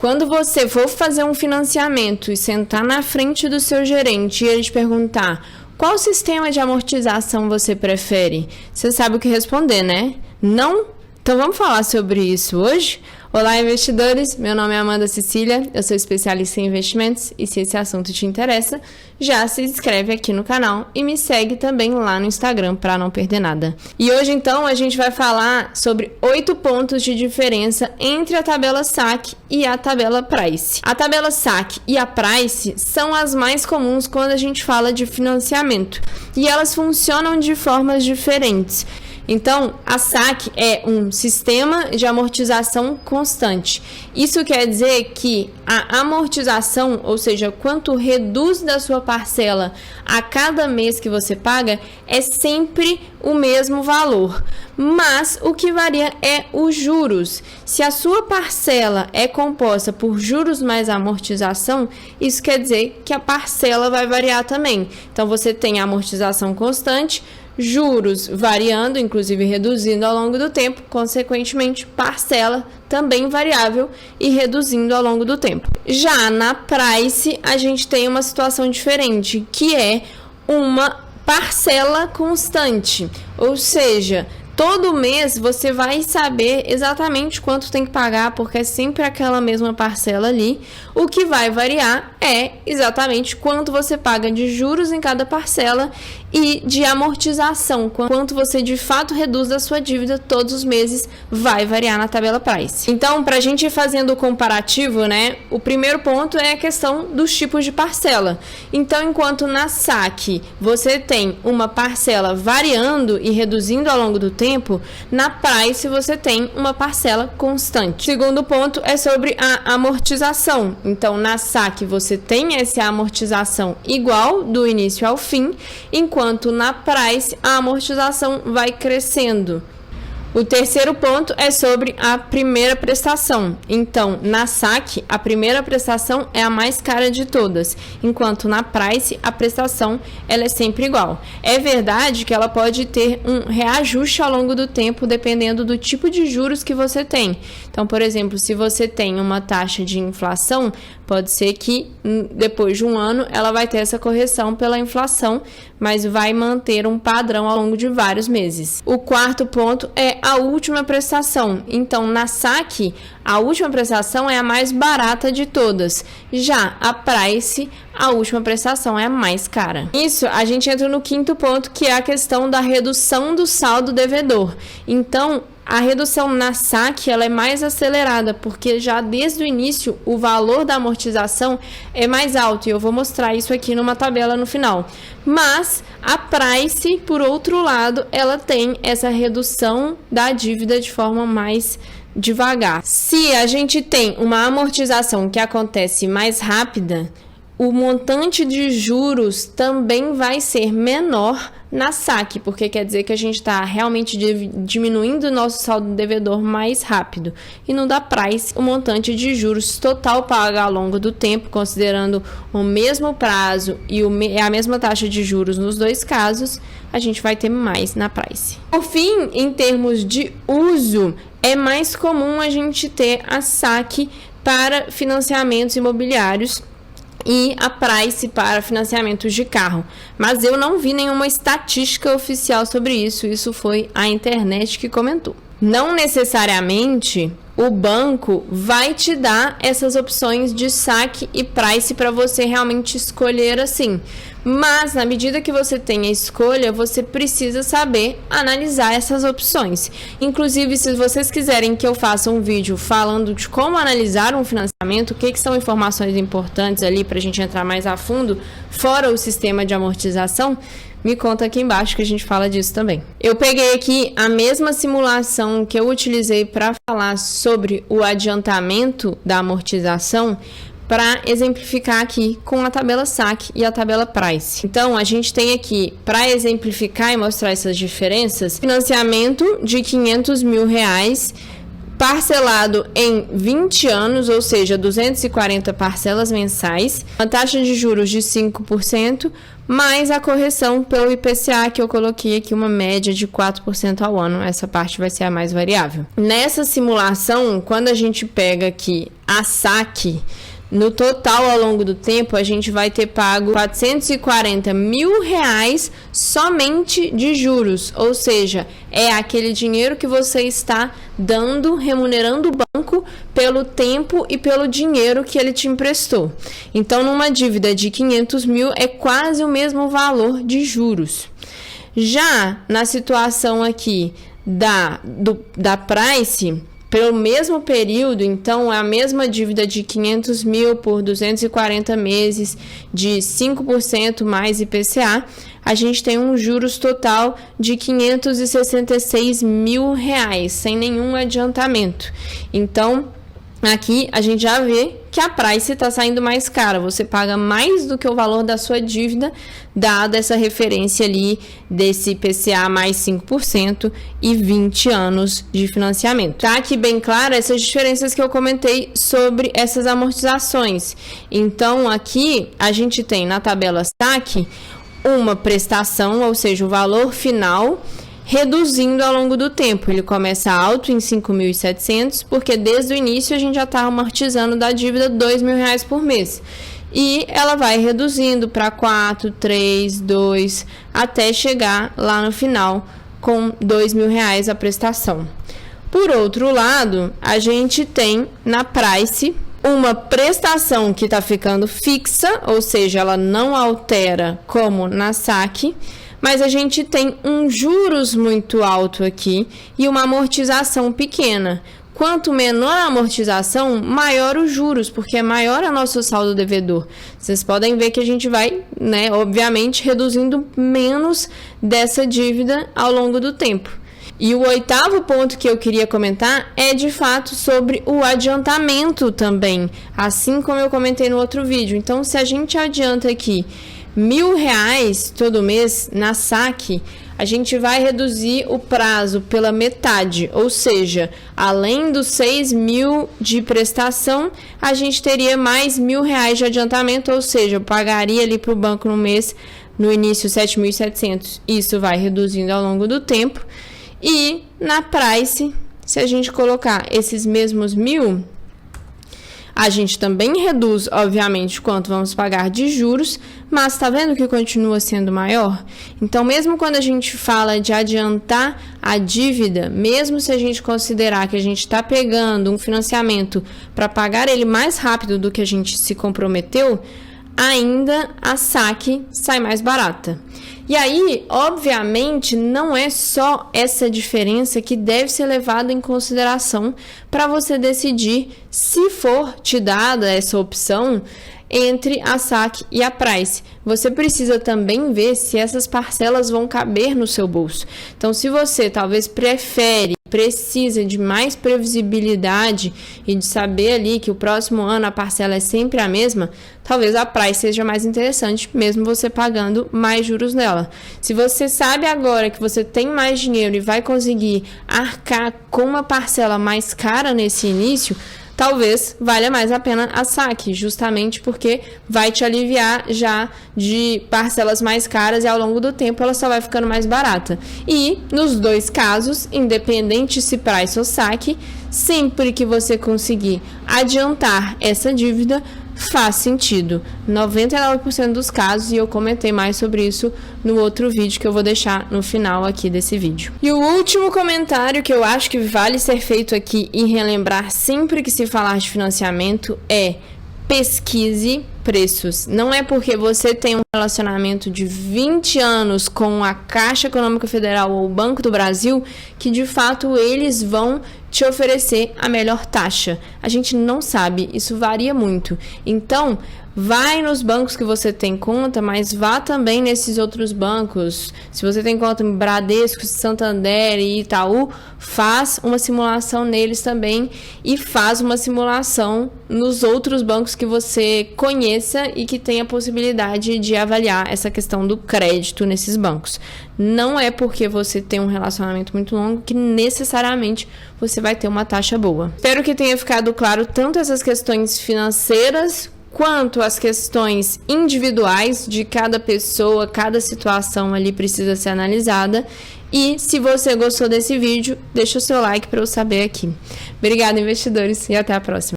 Quando você for fazer um financiamento e sentar na frente do seu gerente e ele te perguntar qual sistema de amortização você prefere, você sabe o que responder, né? Não? Então vamos falar sobre isso hoje? Olá, investidores! Meu nome é Amanda Cecília, eu sou especialista em investimentos e se esse assunto te interessa, já se inscreve aqui no canal e me segue também lá no Instagram para não perder nada. E hoje, então, a gente vai falar sobre 8 pontos de diferença entre a tabela SAC e a tabela Price. A tabela SAC e a Price são as mais comuns quando a gente fala de financiamento e elas funcionam de formas diferentes. Então, a SAC é um sistema de amortização constante. Isso quer dizer que a amortização, ou seja, quanto reduz da sua parcela a cada mês que você paga, é sempre o mesmo valor. Mas o que varia é os juros. Se a sua parcela é composta por juros mais amortização, isso quer dizer que a parcela vai variar também. Então, você tem a amortização constante, juros variando, inclusive reduzindo ao longo do tempo, consequentemente, parcela também variável e reduzindo ao longo do tempo. Já na Price, a gente tem uma situação diferente, que é uma parcela constante, ou seja, todo mês você vai saber exatamente quanto tem que pagar, porque é sempre aquela mesma parcela ali. O que vai variar é exatamente quanto você paga de juros em cada parcela e de amortização, quanto você de fato reduz da sua dívida todos os meses, vai variar na tabela Price. Então, para a gente ir fazendo o comparativo, né, o primeiro ponto é a questão dos tipos de parcela. Então, enquanto na SAC você tem uma parcela variando e reduzindo ao longo do tempo, na Price você tem uma parcela constante. O segundo ponto é sobre a amortização. Então, na SAC você tem essa amortização igual do início ao fim, enquanto na Price a amortização vai crescendo. O terceiro ponto é sobre a primeira prestação. Então, na SAC, a primeira prestação é a mais cara de todas, enquanto na Price, a prestação ela é sempre igual. É verdade que ela pode ter um reajuste ao longo do tempo, dependendo do tipo de juros que você tem. Então, por exemplo, se você tem uma taxa de inflação, pode ser que depois de um ano ela vai ter essa correção pela inflação, mas vai manter um padrão ao longo de vários meses. O quarto ponto é a última prestação. Então, na SAC, a última prestação é a mais barata de todas. Já a Price, a última prestação é a mais cara. Isso, a gente entra no quinto ponto, que é a questão da redução do saldo devedor. Então, a redução na SAC ela é mais acelerada, porque já desde o início o valor da amortização é mais alto, e eu vou mostrar isso aqui numa tabela no final. Mas a Price, por outro lado, ela tem essa redução da dívida de forma mais devagar. Se a gente tem uma amortização que acontece mais rápida, o montante de juros também vai ser menor na SAC, porque quer dizer que a gente está realmente diminuindo o nosso saldo devedor mais rápido. E no da Price, o montante de juros total pago ao longo do tempo, considerando o mesmo prazo e a mesma taxa de juros nos dois casos, a gente vai ter mais na Price. Por fim, em termos de uso, é mais comum a gente ter a SAC para financiamentos imobiliários e a Price para financiamentos de carro. Mas eu não vi nenhuma estatística oficial sobre isso. Isso foi a internet que comentou. Não necessariamente o banco vai te dar essas opções de SAC e Price para você realmente escolher assim. Mas, na medida que você tem a escolha, você precisa saber analisar essas opções. Inclusive, se vocês quiserem que eu faça um vídeo falando de como analisar um financiamento, o que são informações importantes ali para a gente entrar mais a fundo, fora o sistema de amortização, me conta aqui embaixo que a gente fala disso também. Eu peguei aqui a mesma simulação que eu utilizei para falar sobre o adiantamento da amortização, para exemplificar aqui com a tabela SAC e a tabela Price. Então, a gente tem aqui, para exemplificar e mostrar essas diferenças, financiamento de R$500 mil parcelado em 20 anos, ou seja, 240 parcelas mensais, uma taxa de juros de 5%, mais a correção pelo IPCA, que eu coloquei aqui uma média de 4% ao ano. Essa parte vai ser a mais variável. Nessa simulação, quando a gente pega aqui a saque, no total, ao longo do tempo, a gente vai ter pago R$440 mil somente de juros. Ou seja, é aquele dinheiro que você está dando, remunerando o banco pelo tempo e pelo dinheiro que ele te emprestou. Então, numa dívida de 500 mil, é quase o mesmo valor de juros. Já na situação aqui da Price, pelo mesmo período, então, a mesma dívida de 500 mil por 240 meses, de 5% mais IPCA, a gente tem um juros total de R$566 mil, sem nenhum adiantamento. Então, aqui a gente já vê que a Price está saindo mais cara. Você paga mais do que o valor da sua dívida, dada essa referência ali desse IPCA mais 5% e 20 anos de financiamento. Tá aqui bem claro essas diferenças que eu comentei sobre essas amortizações. Então, aqui a gente tem na tabela saque uma prestação, ou seja, o valor final reduzindo ao longo do tempo. Ele começa alto em 5.700, porque desde o início a gente já está amortizando da dívida R$2.000 por mês. E ela vai reduzindo para 4, 3, 2, até chegar lá no final com R$2.000 a prestação. Por outro lado, a gente tem na Price uma prestação que está ficando fixa, ou seja, ela não altera como na saque, mas a gente tem um juros muito alto aqui e uma amortização pequena. Quanto menor a amortização, maior os juros, porque é maior o nosso saldo devedor. Vocês podem ver que a gente vai, obviamente, reduzindo menos dessa dívida ao longo do tempo. E o 8º ponto que eu queria comentar é, de fato, sobre o adiantamento também, assim como eu comentei no outro vídeo. Então, se a gente adianta aqui R$1.000 todo mês na saque, a gente vai reduzir o prazo pela metade, ou seja, além dos 6 mil de prestação, a gente teria mais R$1.000 de adiantamento, ou seja, eu pagaria ali para o banco no mês, no início, 7.700. Isso vai reduzindo ao longo do tempo. E na Price, se a gente colocar esses mesmos 1.000, a gente também reduz, obviamente, quanto vamos pagar de juros, mas tá vendo que continua sendo maior? Então, mesmo quando a gente fala de adiantar a dívida, mesmo se a gente considerar que a gente está pegando um financiamento para pagar ele mais rápido do que a gente se comprometeu, ainda a saque sai mais barata. E aí, obviamente, não é só essa diferença que deve ser levada em consideração para você decidir, se for te dada essa opção, entre a saque e a Price. Você precisa também ver se essas parcelas vão caber no seu bolso. Então, se você talvez precisa de mais previsibilidade e de saber ali que o próximo ano a parcela é sempre a mesma, talvez a Price seja mais interessante, mesmo você pagando mais juros nela. Se você sabe agora que você tem mais dinheiro e vai conseguir arcar com uma parcela mais cara nesse início, talvez valha mais a pena a saque, justamente porque vai te aliviar já de parcelas mais caras e ao longo do tempo ela só vai ficando mais barata. E nos dois casos, independente se Price ou saque, sempre que você conseguir adiantar essa dívida, faz sentido. 99% dos casos, e eu comentei mais sobre isso no outro vídeo que eu vou deixar no final aqui desse vídeo. E o último comentário que eu acho que vale ser feito aqui e relembrar sempre que se falar de financiamento é: pesquise preços. Não é porque você tem um relacionamento de 20 anos com a Caixa Econômica Federal ou o Banco do Brasil que de fato eles vão te oferecer a melhor taxa. A gente não sabe, isso varia muito. Então, vai nos bancos que você tem conta, mas vá também nesses outros bancos. Se você tem conta em Bradesco, Santander e Itaú, faz uma simulação neles também e faz uma simulação nos outros bancos que você conhece conheça e que tenha possibilidade de avaliar essa questão do crédito nesses bancos. Não é porque você tem um relacionamento muito longo que necessariamente você vai ter uma taxa boa. Espero que tenha ficado claro tanto essas questões financeiras quanto as questões individuais de cada pessoa, cada situação ali precisa ser analisada. E se você gostou desse vídeo, deixa o seu like para eu saber aqui. Obrigada, investidores, e até a próxima.